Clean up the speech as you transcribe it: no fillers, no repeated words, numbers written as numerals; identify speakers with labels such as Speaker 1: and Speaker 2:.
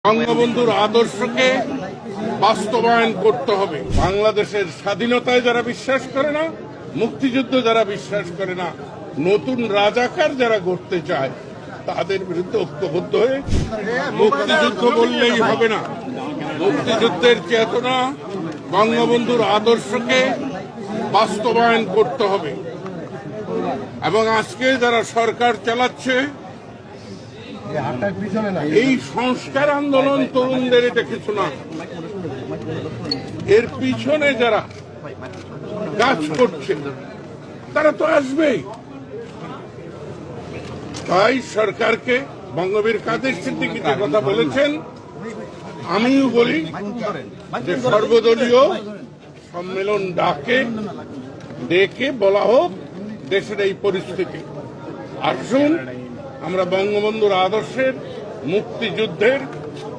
Speaker 1: বঙ্গবন্ধুর আদর্শকে বাস্তবায়ন করতে হবে। বাংলাদেশের স্বাধীনতায় যারা বিশ্বাস করে না, মুক্তিযুদ্ধ যারা বিশ্বাস করে না, নতুন রাজাকার যারা গড়তে চায়, তাদের বিরুদ্ধে ঐক্যবদ্ধ হয়ে মুক্তিযুদ্ধ বললেই হবে না। মুক্তিযুদ্ধের চেতনা, বঙ্গবন্ধুর আদর্শকে বাস্তবায়ন করতে হবে। এবং আজকে যারা সরকার চালাচ্ছে, এই সংস্কার আন্দোলন তরুণদের এটা কিছু না, এর পিছনে যারা কাজ করছে তারা তো আসবেই। তাই সরকারকে, বঙ্গবীর কাদের সিদ্দিকী যে কথা বলেছেন, আমিও বলি যে সর্বদলীয় সম্মেলন ডেকে বলা হোক দেশের এই পরিস্থিতি। আসুন আমরা বঙ্গবন্ধুর আদর্শের, মুক্তিযুদ্ধের